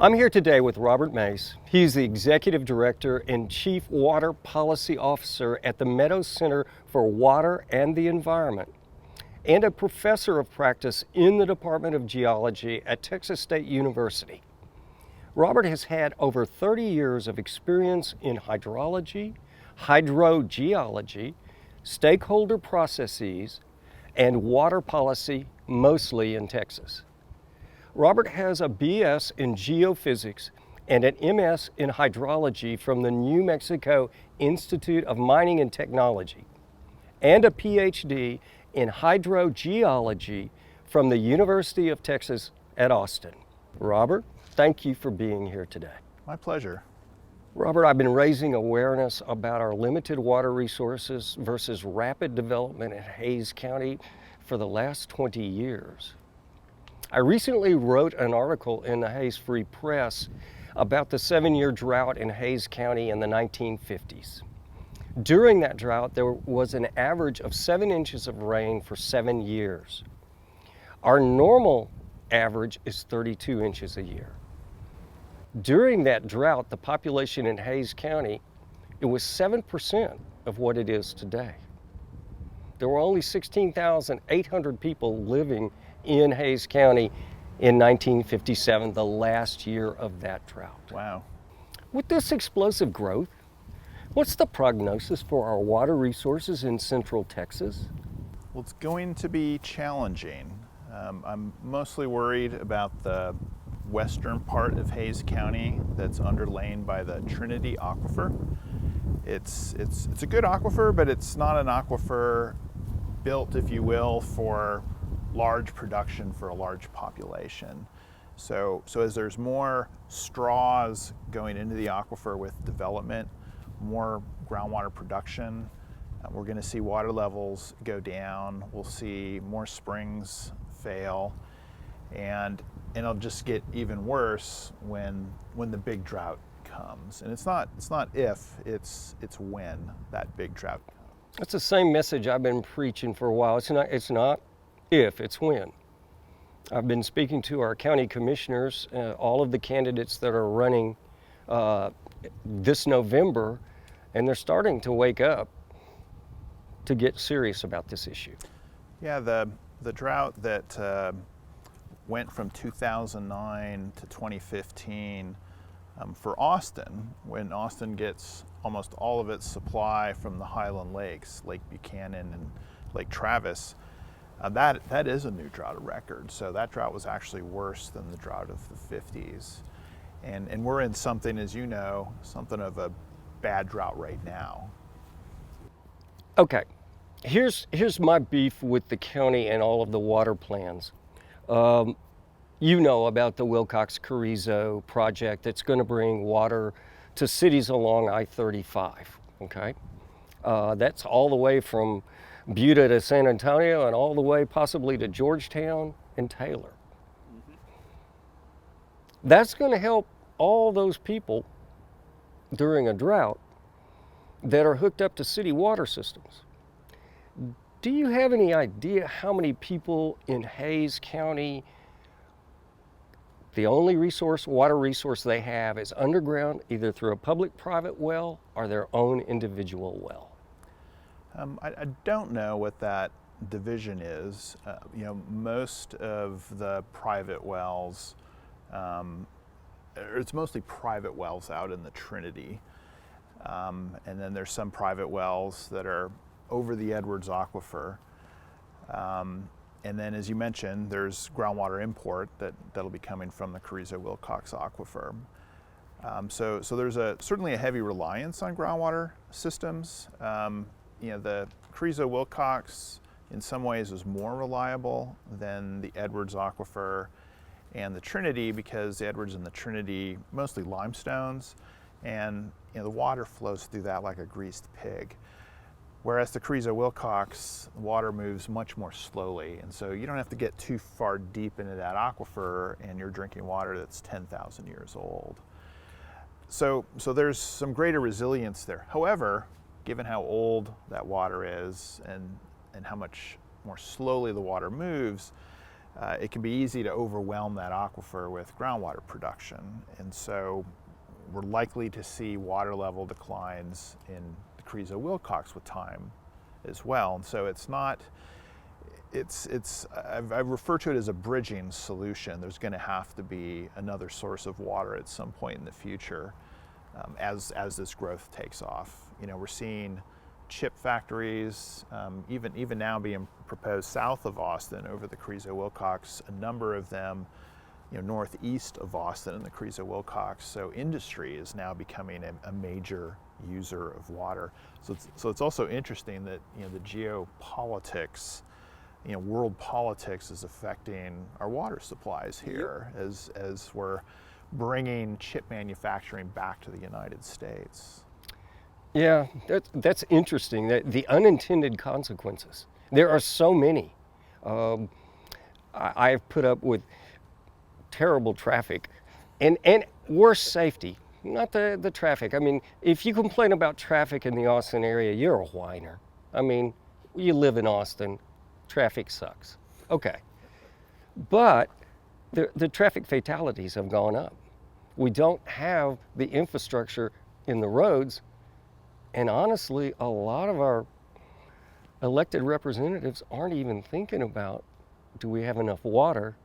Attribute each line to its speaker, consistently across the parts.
Speaker 1: I'm here today with Robert Mace. He's the Executive Director and Chief Water Policy Officer at the Meadows Center for Water and the Environment, and a Professor of Practice in the Department of Geology at Texas State University. Robert has had over 30 years of experience in hydrology, hydrogeology, stakeholder processes, and water policy, mostly in Texas. Robert has a BS in geophysics and an MS in hydrology from the New Mexico Institute of Mining and Technology, and a Ph.D. in hydrogeology from the University of Texas at Austin. Robert, thank you for being here today.
Speaker 2: My pleasure.
Speaker 1: Robert, I've been raising awareness about our limited water resources versus rapid development in Hays County for the last 20 years. I recently wrote an article in the Hays Free Press about the 7-year drought in Hays County in the 1950s. During that drought, there was an average of 7 inches of rain for 7 years. Our normal average is 32 inches a year. During that drought, the population in Hays County, it was 7% of what it is today. There were only 16,800 people living in Hays County in 1957, the last year of that drought.
Speaker 2: Wow.
Speaker 1: With this explosive growth, what's the prognosis for our water resources in Central Texas?
Speaker 2: Well, it's going to be challenging. I'm mostly worried about the western part of Hays County that's underlain by the Trinity Aquifer. It's a good aquifer, but it's not an aquifer built, if you will, for large production for a large population. So as there's more straws going into the aquifer with development, more groundwater production, we're going to see water levels go down. We'll see more springs fail, and it'll just get even worse when the big drought comes. And it's not if, it's when that big drought comes.
Speaker 1: That's the same message I've been preaching for a while. It's not if, it's when. I've been speaking to our county commissioners, all of the candidates that are running this November, and they're starting to wake up to get serious about this issue.
Speaker 2: Yeah, the drought that went from 2009 to 2015 for Austin, when Austin gets almost all of its supply from the Highland Lakes, Lake Buchanan and Lake Travis, that is a new drought record. So that drought was actually worse than the drought of the 50s. And we're in something, as you know, something of a bad drought right now.
Speaker 1: Okay, here's my beef with the county and all of the water plans. You know about the Wilcox-Carrizo project that's going to bring water to cities along I-35, okay? That's all the way from Buda to San Antonio and all the way possibly to Georgetown and Taylor. Mm-hmm. That's going to help all those people during a drought that are hooked up to city water systems. Do you have any idea how many people in Hays County, the only water resource they have is underground, either through a public-private well or their own individual well?
Speaker 2: I don't know what that division is. Most of the private wells, it's mostly private wells out in the Trinity. And then there's some private wells that are over the Edwards Aquifer. And then, as you mentioned, there's groundwater import that'll be coming from the Carrizo-Wilcox Aquifer. So there's certainly a heavy reliance on groundwater systems. The Carrizo-Wilcox in some ways is more reliable than the Edwards Aquifer and the Trinity, because the Edwards and the Trinity, mostly limestones, and the water flows through that like a greased pig. Whereas the Carrizo-Wilcox, water moves much more slowly, and so you don't have to get too far deep into that aquifer and you're drinking water that's 10,000 years old. So there's some greater resilience there. However, given how old that water is and how much more slowly the water moves, it can be easy to overwhelm that aquifer with groundwater production. And so we're likely to see water level declines in the Carrizo-Wilcox with time as well. And so it's not, I refer to it as a bridging solution. There's going to have to be another source of water at some point in the future as this growth takes off. You know, we're seeing chip factories, even now being proposed south of Austin over the Carrizo-Wilcox, a number of them, you know, northeast of Austin in the Carrizo-Wilcox. So industry is now becoming a major user of water. So it's also interesting that, you know, the geopolitics, you know, world politics is affecting our water supplies here as we're bringing chip manufacturing back to the United States.
Speaker 1: Yeah, that's interesting. The unintended consequences. There are so many. I've put up with terrible traffic and worse safety. Not the traffic. I mean, if you complain about traffic in the Austin area, you're a whiner. I mean, you live in Austin, traffic sucks. Okay. But the traffic fatalities have gone up. We don't have the infrastructure in the roads. And honestly, a lot of our elected representatives aren't even thinking about, do we have enough water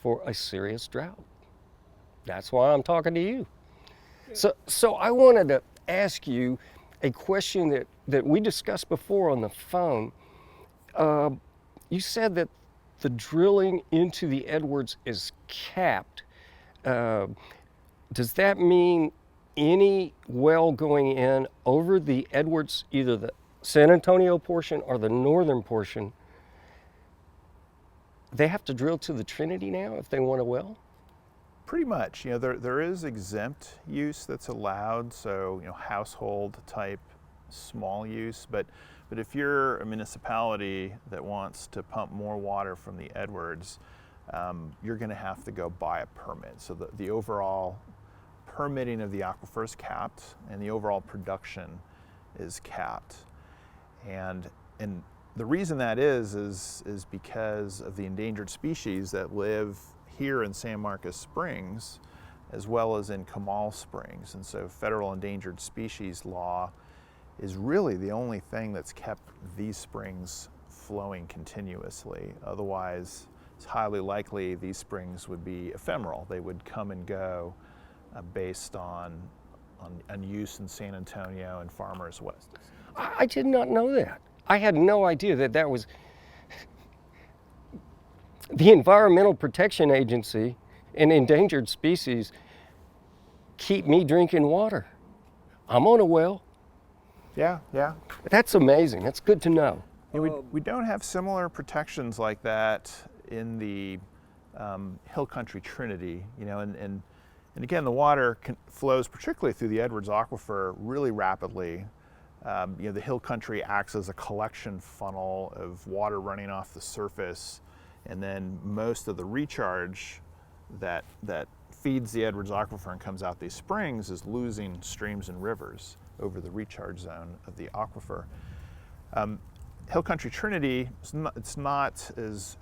Speaker 1: for a serious drought? That's why I'm talking to you. So I wanted to ask you a question that we discussed before on the phone. You said that the drilling into the Edwards is capped. Does that mean any well going in over the Edwards, either the San Antonio portion or the northern portion, they have to drill to the Trinity now if they want a well?
Speaker 2: Pretty much. You know, there is exempt use that's allowed, so, you know, household type small use, but if you're a municipality that wants to pump more water from the Edwards, you're going to have to go buy a permit. So the overall permitting of the aquifer is capped, and the overall production is capped. And the reason that is because of the endangered species that live here in San Marcos Springs, as well as in Comal Springs. And so federal endangered species law is really the only thing that's kept these springs flowing continuously. Otherwise, it's highly likely these springs would be ephemeral. They would come and go based on use in San Antonio and Farmers West.
Speaker 1: I did not know that. I had no idea that was the Environmental Protection Agency and endangered species keep me drinking water. I'm on a well.
Speaker 2: Yeah.
Speaker 1: That's amazing. That's good to know.
Speaker 2: Yeah, we don't have similar protections like that in the Hill Country Trinity, you know, and again, the water flows particularly through the Edwards Aquifer really rapidly. You know, the Hill Country acts as a collection funnel of water running off the surface, and then most of the recharge that feeds the Edwards Aquifer and comes out these springs is losing streams and rivers over the recharge zone of the aquifer. Hill Country Trinity, it's not as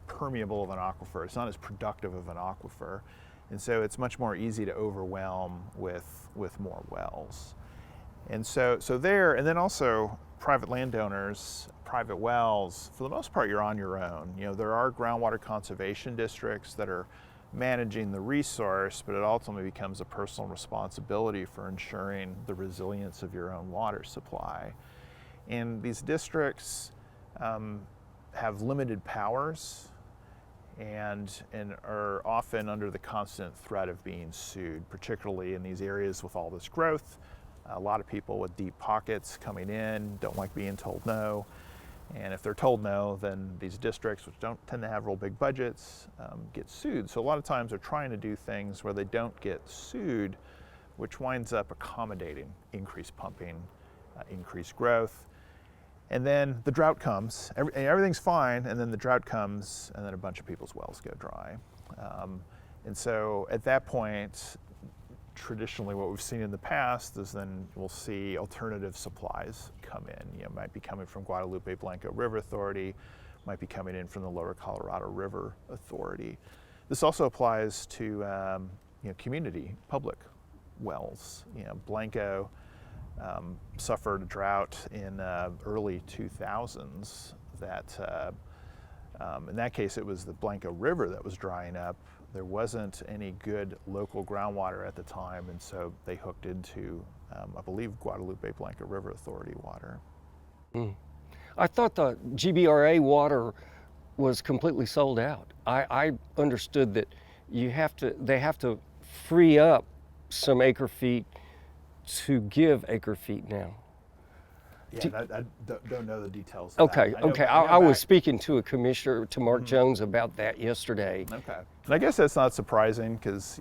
Speaker 2: permeable of an aquifer. It's not as productive of an aquifer. And so it's much more easy to overwhelm with more wells. And so there, and then also private landowners, private wells, for the most part, you're on your own. You know, there are groundwater conservation districts that are managing the resource, but it ultimately becomes a personal responsibility for ensuring the resilience of your own water supply. And these districts have limited powers and are often under the constant threat of being sued, particularly in these areas with all this growth. A lot of people with deep pockets coming in don't like being told no. And if they're told no, then these districts, which don't tend to have real big budgets, get sued. So a lot of times they're trying to do things where they don't get sued, which winds up accommodating increased pumping, increased growth. And then the drought comes, everything's fine, and then the drought comes, and then a bunch of people's wells go dry. And so at that point, traditionally what we've seen in the past is then we'll see alternative supplies come in. You know, might be coming from Guadalupe Blanco River Authority, might be coming in from the Lower Colorado River Authority. This also applies to community public wells. Blanco suffered a drought in early 2000s that in that case it was the Blanco River that was drying up. There wasn't any good local groundwater at the time, and so they hooked into I believe Guadalupe Blanco River Authority water.
Speaker 1: I thought the GBRA water was completely sold out. I understood that they have to free up some acre feet to give acre feet now.
Speaker 2: Yeah, I don't know the details.
Speaker 1: Okay, I was speaking to a commissioner, to Mark Jones, about that yesterday.
Speaker 2: Okay, and I guess that's not surprising because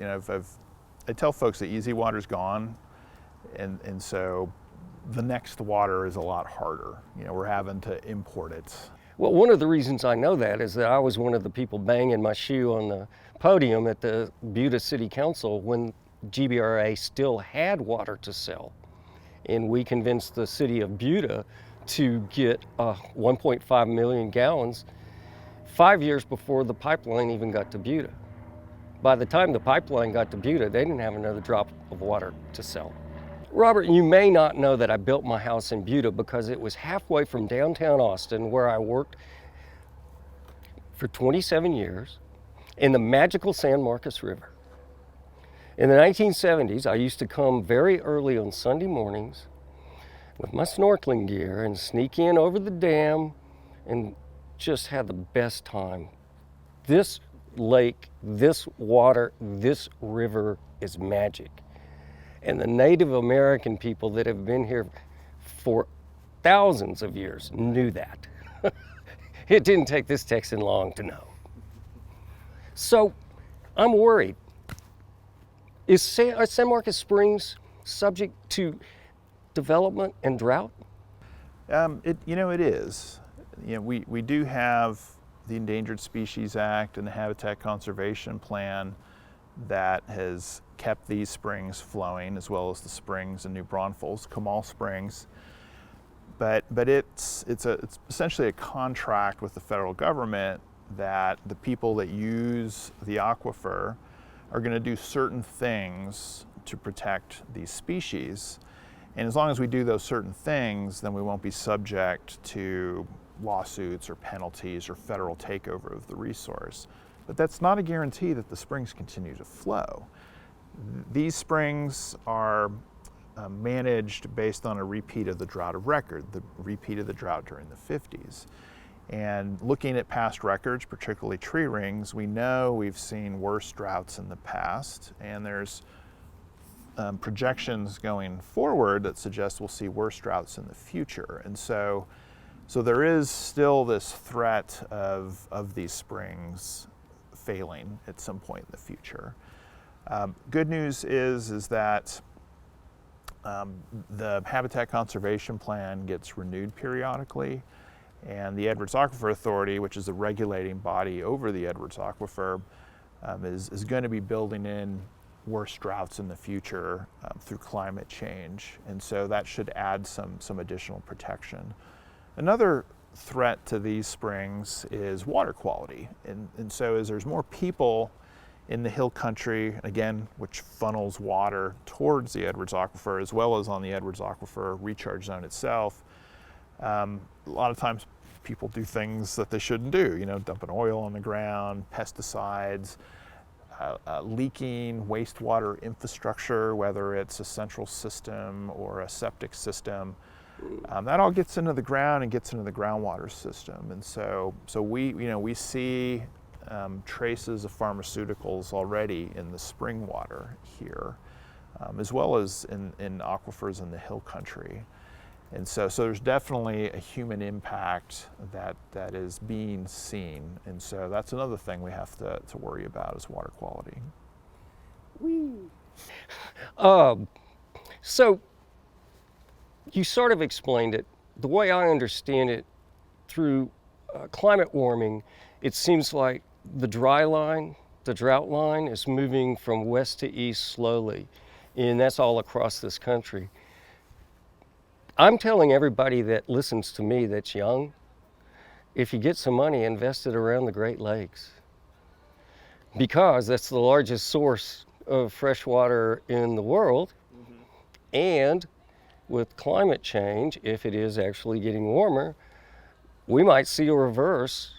Speaker 2: I tell folks that easy water's gone, and so the next water is a lot harder. We're having to import it.
Speaker 1: Well, one of the reasons I know that is that I was one of the people banging my shoe on the podium at the Buda City Council when GBRA still had water to sell. And we convinced the city of Buda to get 1.5 million gallons 5 years before the pipeline even got to Buda. By the time the pipeline got to Buda, they didn't have another drop of water to sell. Robert, you may not know that I built my house in Buda because it was halfway from downtown Austin, where I worked for 27 years, in the magical San Marcos River. In the 1970s, I used to come very early on Sunday mornings with my snorkeling gear and sneak in over the dam and just had the best time. This lake, this water, this river is magic. And the Native American people that have been here for thousands of years knew that. It didn't take this Texan long to know. So I'm worried. Is San Marcos Springs subject to development and drought?
Speaker 2: It is. We do have the Endangered Species Act and the Habitat Conservation Plan that has kept these springs flowing, as well as the springs in New Braunfels, Comal Springs. But it's essentially a contract with the federal government that the people that use the aquifer are going to do certain things to protect these species. And as long as we do those certain things, then we won't be subject to lawsuits or penalties or federal takeover of the resource. But that's not a guarantee that the springs continue to flow. These springs are managed based on a repeat of the drought of record, the repeat of the drought during the 50s. And looking at past records, particularly tree rings, we know we've seen worse droughts in the past, and there's projections going forward that suggest we'll see worse droughts in the future. And so there is still this threat of these springs failing at some point in the future. Good news is that the Habitat Conservation Plan gets renewed periodically, and the Edwards Aquifer Authority, which is the regulating body over the Edwards Aquifer, is going to be building in worse droughts in the future through climate change, and so that should add some additional protection. Another threat to these springs is water quality, and so as there's more people in the hill country, again, which funnels water towards the Edwards Aquifer, as well as on the Edwards Aquifer recharge zone itself, a lot of times people do things that they shouldn't do, dumping oil on the ground, pesticides, leaking wastewater infrastructure, whether it's a central system or a septic system. That all gets into the ground and gets into the groundwater system. And so we see traces of pharmaceuticals already in the spring water here, as well as in aquifers in the hill country. And so there's definitely a human impact that is being seen. And so that's another thing we have to worry about is water quality.
Speaker 1: So you sort of explained it. The way I understand it, through climate warming, it seems like the drought line is moving from west to east slowly, and that's all across this country. I'm telling everybody that listens to me that's young if you get some money invested around the Great Lakes, because that's the largest source of fresh water in the world. And with climate change, if it is actually getting warmer, we might see a reverse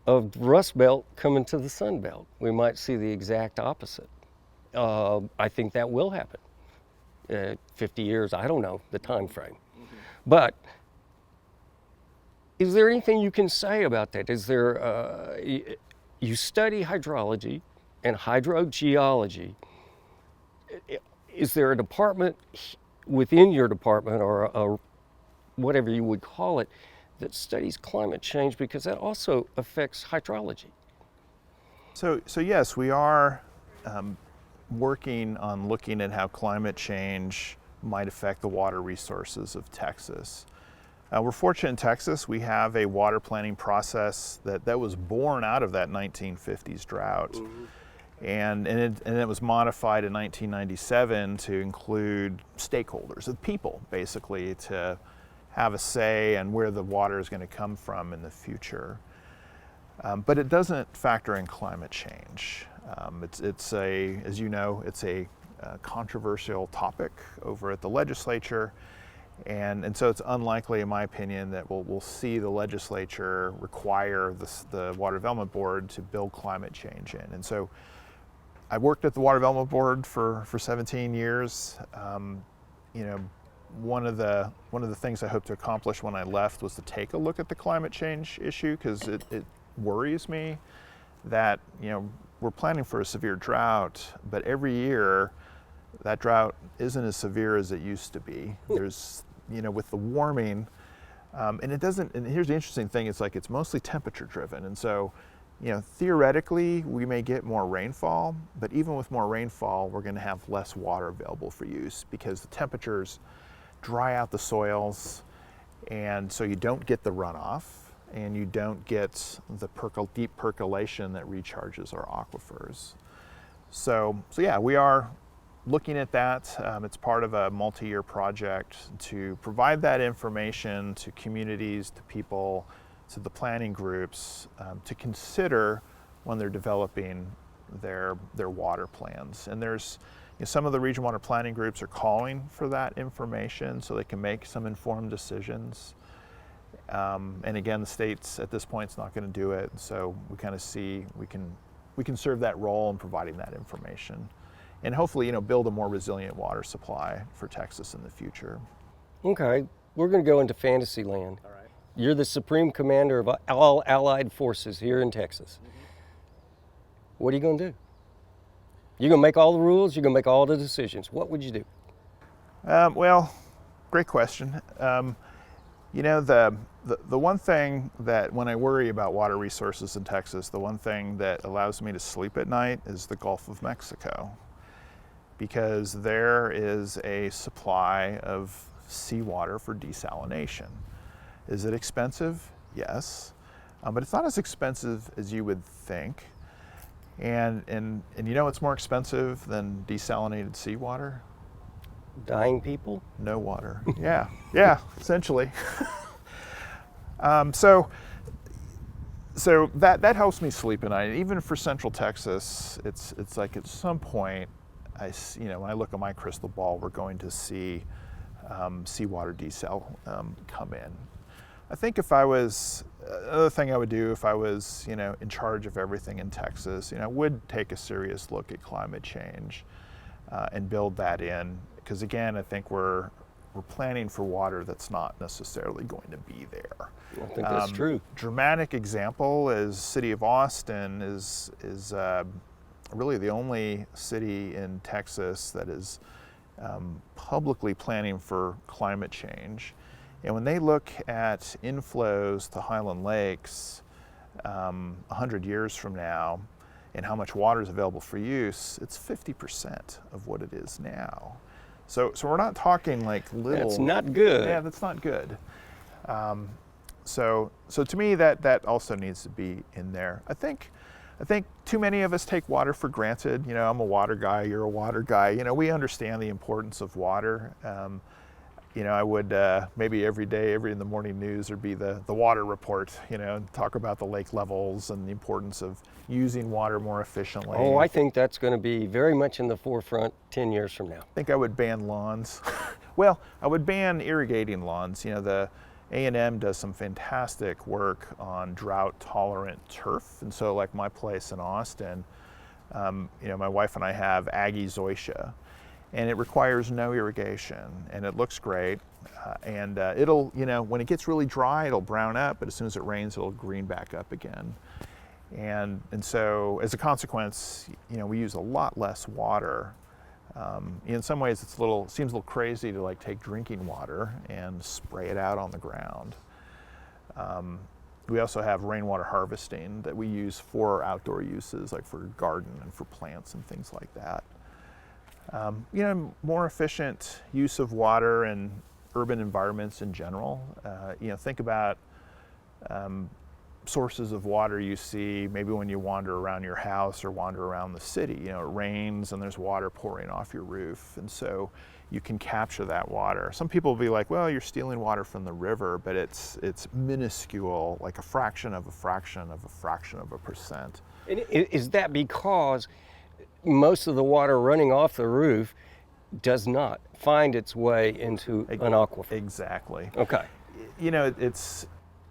Speaker 1: of Rust Belt coming to the Sun Belt. We might see the exact opposite. I think that will happen. 50 years, I don't know the time frame. But is there anything you can say about that? Is there, you study hydrology and hydrogeology. Is there a department within your department, or whatever you would call it, that studies climate change, because that also affects hydrology?
Speaker 2: So yes, we are working on looking at how climate change might affect the water resources of Texas. We're fortunate in Texas, we have a water planning process that was born out of that 1950s drought. And it was modified in 1997 to include stakeholders, the people, basically, to have a say on where the water is going to come from in the future. But it doesn't factor in climate change. It's as you know, it's a controversial topic over at the legislature. And so it's unlikely, in my opinion, that we'll see the legislature require the Water Development Board to build climate change in. And so I worked at the Water Development Board for 17 years. You know, one of the things I hope to accomplish when I left was to take a look at the climate change issue, because it worries me that, you know, we're planning for a severe drought, but every year that drought isn't as severe as it used to be. There's, you know, with the warming, and it doesn't, and here's the interesting thing, it's like it's mostly temperature driven. And so, you know, theoretically we may get more rainfall, but even with more rainfall, we're going to have less water available for use, because the temperatures dry out the soils, and so you don't get the runoff, and you don't get the deep percolation that recharges our aquifers. So yeah, we are looking at that. It's part of a multi-year project to provide that information to communities, to people, to the planning groups, to consider when they're developing their water plans. And there's, you know, some of the regional water planning groups are calling for that information so they can make some informed decisions. And again, the state's at this point is not going to do it. So we kind of see we can serve that role in providing that information, and hopefully, you know, build a more resilient water supply for Texas in the future.
Speaker 1: Okay, we're going to go into fantasy land.
Speaker 2: All right.
Speaker 1: You're the supreme commander of all allied forces here in Texas. What are you going to do? You're going to make all the rules, you're going to make all the decisions. What would you do?
Speaker 2: Well, great question. You know, the one thing that, when I worry about water resources in Texas, the one thing that allows me to sleep at night is the Gulf of Mexico, because there is a supply of seawater for desalination. Is it expensive? Yes, but it's not as expensive as you would think. And you know what's more expensive than desalinated seawater?
Speaker 1: Dying people?
Speaker 2: No water. Yeah, essentially. So that helps me sleep at night. Even for Central Texas, it's like at some point, you know, when I look at my crystal ball, we're going to see seawater desal come in. I think if I was, another thing I would do if I was, you know, in charge of everything in Texas, you know, I would take a serious look at climate change and build that in. Because again, I think we're planning for water that's not necessarily going to be there.
Speaker 1: I think that's true.
Speaker 2: Dramatic example is City of Austin is really the only city in Texas that is publicly planning for climate change. And when they look at inflows to Highland Lakes 100 years from now, and how much water is available for use, it's 50% of what it is now. So we're not talking like little.
Speaker 1: That's not good.
Speaker 2: Yeah, that's not good. So to me, that also needs to be in there. I think too many of us take water for granted. You know, I'm a water guy. You're a water guy. You know, we understand the importance of water. I would maybe every day, every in the morning news, there'd be the water report, and talk about the lake levels and the importance of using water more efficiently.
Speaker 1: Oh, I think that's going to be very much in the forefront 10 years from now.
Speaker 2: I think I would ban lawns. Well, I would ban irrigating lawns. The A&M does some fantastic work on drought-tolerant turf, and so like my place in Austin, my wife and I have Aggie zoysia, and it requires no irrigation, and it looks great. And it'll, when it gets really dry, it'll brown up, but as soon as it rains, it'll green back up again. And so as a consequence, we use a lot less water. In some ways, seems a little crazy to take drinking water and spray it out on the ground. We also have rainwater harvesting that we use for outdoor uses, like for garden and for plants and things like that. More efficient use of water in urban environments in general. Think about sources of water you see maybe when you wander around your house or wander around the city. It rains and there's water pouring off your roof, and so you can capture that water. Some people will be like, well, you're stealing water from the river, but it's minuscule, like a fraction of a fraction of a fraction of a percent.
Speaker 1: And is that because most of the water running off the roof does not find its way into an aquifer?
Speaker 2: Exactly.
Speaker 1: Okay.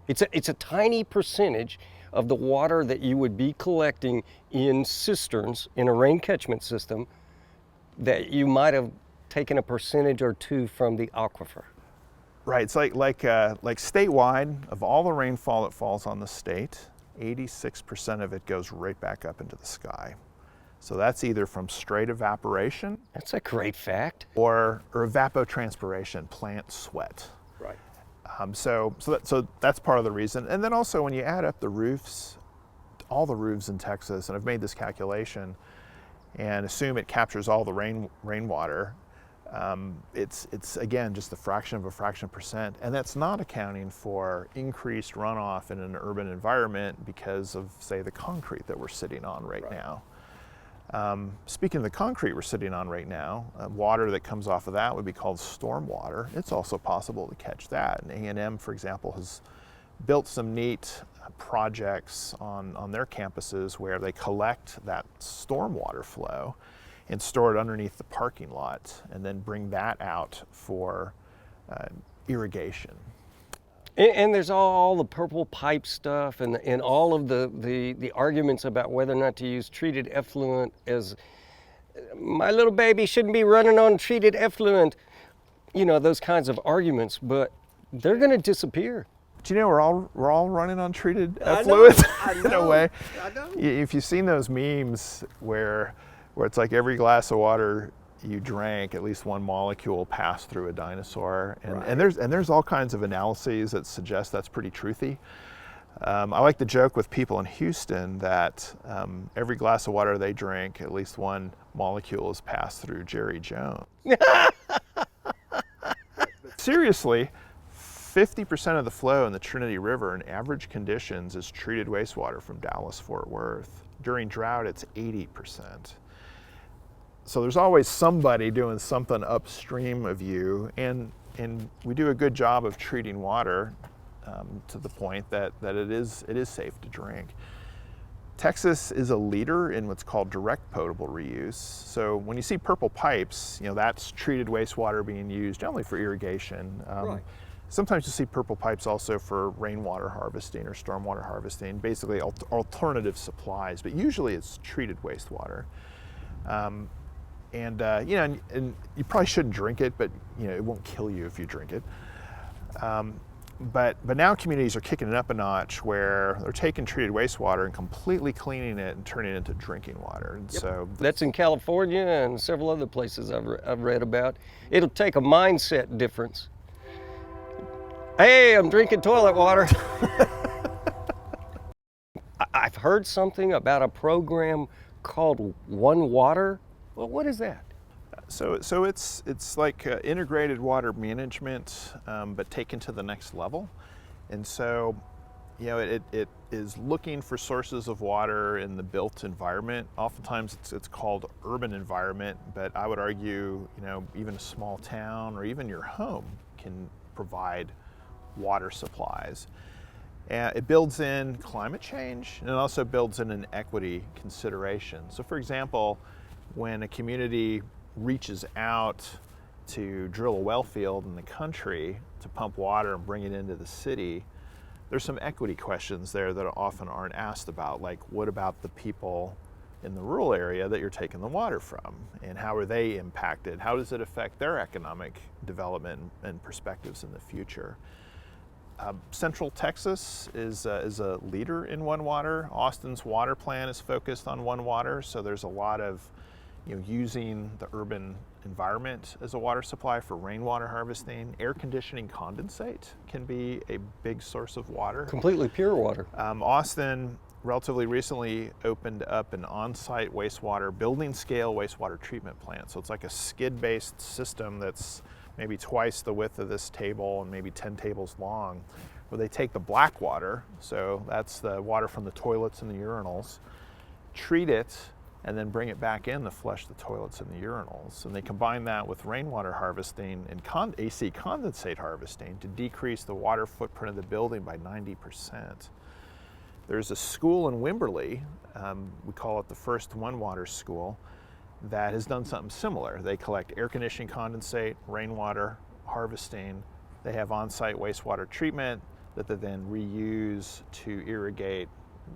Speaker 1: It's a tiny percentage of the water that you would be collecting in cisterns in a rain catchment system that you might have taken a percentage or two from the aquifer.
Speaker 2: Right. It's like statewide, of all the rainfall that falls on the state, 86% of it goes right back up into the sky. So that's either from straight evaporation.
Speaker 1: That's a great fact.
Speaker 2: Or evapotranspiration, plant sweat.
Speaker 1: Right.
Speaker 2: So that's part of the reason. And then also when you add up the roofs, all the roofs in Texas, and I've made this calculation, and assume it captures all the rainwater, it's again just a fraction of a fraction of percent, and that's not accounting for increased runoff in an urban environment because of, say, the concrete that we're sitting on right now. Speaking of the concrete we're sitting on right now, water that comes off of that would be called storm water. It's also possible to catch that. And A&M, for example, has built some neat projects on their campuses where they collect that storm water flow and store it underneath the parking lot and then bring that out for irrigation.
Speaker 1: And there's all the purple pipe stuff and all of the arguments about whether or not to use treated effluent, as my little baby shouldn't be running on treated effluent, those kinds of arguments, but they're going to disappear.
Speaker 2: Do you know we're all running on treated effluent in a way?
Speaker 1: I know.
Speaker 2: If you've seen those memes where it's like every glass of water you drank, at least one molecule passed through a dinosaur, and there's all kinds of analyses that suggest that's pretty truthy. I like the joke with people in Houston that every glass of water they drink, at least one molecule has passed through Jerry Jones. Seriously, 50% of the flow in the Trinity River in average conditions is treated wastewater from Dallas-Fort Worth. During drought, it's 80%. So there's always somebody doing something upstream of you, and we do a good job of treating water to the point that it is safe to drink. Texas is a leader in what's called direct potable reuse. So when you see purple pipes, that's treated wastewater being used generally for irrigation.
Speaker 1: Right.
Speaker 2: Sometimes you see purple pipes also for rainwater harvesting or stormwater harvesting, basically alternative supplies, but usually it's treated wastewater. And you probably shouldn't drink it, but it won't kill you if you drink it. But now communities are kicking it up a notch where they're taking treated wastewater and completely cleaning it and turning it into drinking water. And so
Speaker 1: that's in California and several other places I've read about. It'll take a mindset difference. Hey, I'm drinking toilet water. I've heard something about a program called One Water. Well, what is that?
Speaker 2: So it's like integrated water management, but taken to the next level. And so, it is looking for sources of water in the built environment. Oftentimes it's called urban environment, but I would argue, even a small town or even your home can provide water supplies. And it builds in climate change, and it also builds in an equity consideration. So for example, when a community reaches out to drill a well field in the country to pump water and bring it into the city, there's some equity questions there that often aren't asked about, like what about the people in the rural area that you're taking the water from, and how are they impacted? How does it affect their economic development and perspectives in the future? Central Texas is a leader in One Water. Austin's water plan is focused on One Water, so there's a lot of using the urban environment as a water supply for rainwater harvesting. Air conditioning condensate can be a big source of water.
Speaker 1: Completely pure water.
Speaker 2: Austin relatively recently opened up an on-site wastewater, building scale wastewater treatment plant. So it's like a skid-based system that's maybe twice the width of this table and maybe 10 tables long, where they take the black water, so that's the water from the toilets and the urinals, treat it, and then bring it back in to flush the toilets and the urinals. And they combine that with rainwater harvesting and AC condensate harvesting to decrease the water footprint of the building by 90%. There's a school in Wimberley, we call it the first One Water school, that has done something similar. They collect air conditioning condensate, rainwater harvesting. They have on-site wastewater treatment that they then reuse to irrigate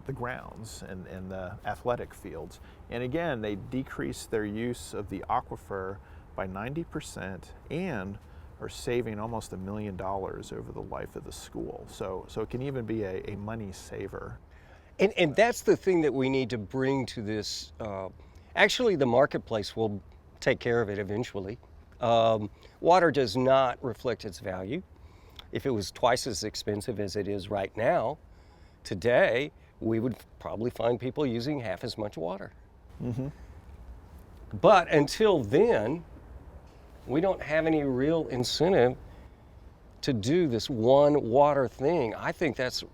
Speaker 2: the grounds and the athletic fields. And again, they decrease their use of the aquifer by 90% and are saving almost $1 million over the life of the school. So it can even be a money saver.
Speaker 1: And that's the thing that we need to bring to this. Actually, the marketplace will take care of it eventually. Water does not reflect its value. If it was twice as expensive as it is right now, today, we would probably find people using half as much water.
Speaker 2: Mm-hmm.
Speaker 1: But until then, we don't have any real incentive to do this one water thing. I think that's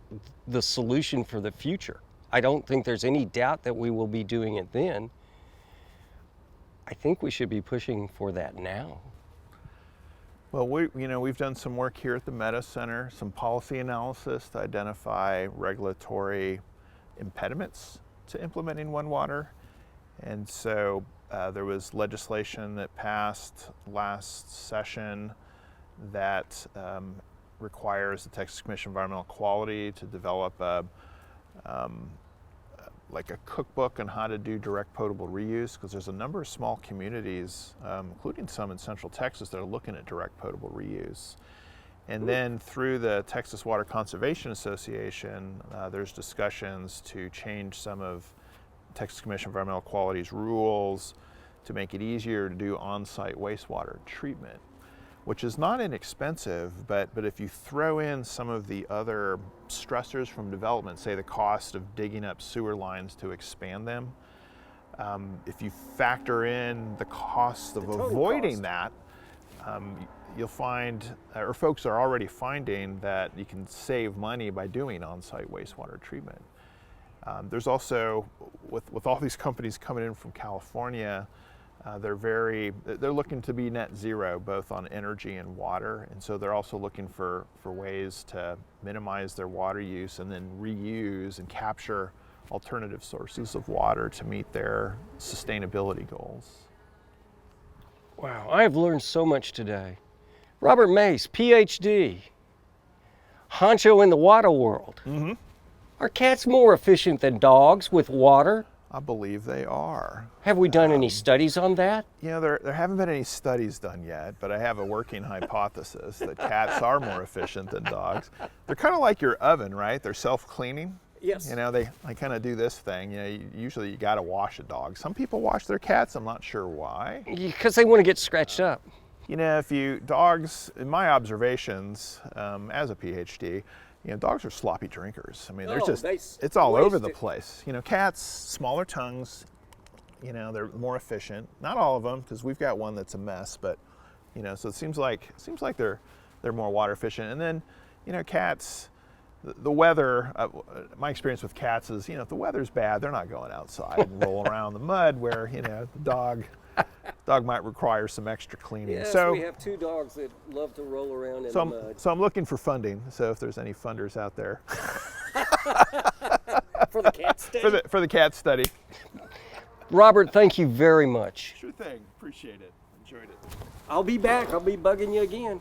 Speaker 1: the solution for the future. I don't think there's any doubt that we will be doing it then. I think we should be pushing for that now.
Speaker 2: Well, we've done some work here at the Meadows Center, some policy analysis to identify regulatory impediments to implementing One Water. And so there was legislation that passed last session that requires the Texas Commission on Environmental Quality to develop like a cookbook on how to do direct potable reuse, because there's a number of small communities, including some in Central Texas, that are looking at direct potable reuse. And then through the Texas Water Conservation Association, there's discussions to change some of Texas Commission on Environmental Quality's rules to make it easier to do on-site wastewater treatment, which is not inexpensive, but if you throw in some of the other stressors from development, say the cost of digging up sewer lines to expand them, if you factor in the cost of avoiding that, you'll find, or folks are already finding, that you can save money by doing on-site wastewater treatment. There's also, with all these companies coming in from California, they're looking to be net zero both on energy and water, and so they're also looking for ways to minimize their water use and then reuse and capture alternative sources of water to meet their sustainability goals.
Speaker 1: Wow, I have learned so much today. Robert Mace, Ph.D., honcho in the water world.
Speaker 2: Mm-hmm.
Speaker 1: Are cats more efficient than dogs with water?
Speaker 2: I believe they are.
Speaker 1: Have we done any studies on that?
Speaker 2: There haven't been any studies done yet, but I have a working hypothesis that cats are more efficient than dogs. They're kind of like your oven, right? They're self-cleaning.
Speaker 1: Yes.
Speaker 2: They kind of do this thing. Usually you got to wash a dog. Some people wash their cats. I'm not sure why.
Speaker 1: Because they want to get scratched up.
Speaker 2: Dogs, in my observations as a PhD, dogs are sloppy drinkers. I mean, it's all over the place. Cats, smaller tongues, they're more efficient. Not all of them, because we've got one that's a mess, but, so it seems like they're more water efficient. And then, cats, the weather, my experience with cats is, if the weather's bad, they're not going outside and rolling around in the mud where, the dog might require some extra cleaning.
Speaker 1: Yes,
Speaker 2: so
Speaker 1: we have 2 dogs that love to roll around in
Speaker 2: so
Speaker 1: the mud.
Speaker 2: So I'm looking for funding. So if there's any funders out there
Speaker 1: For the cat study?
Speaker 2: for the cat study.
Speaker 1: Robert, thank you very much.
Speaker 2: Sure thing. Appreciate it. Enjoyed it.
Speaker 1: I'll be back. I'll be bugging you again.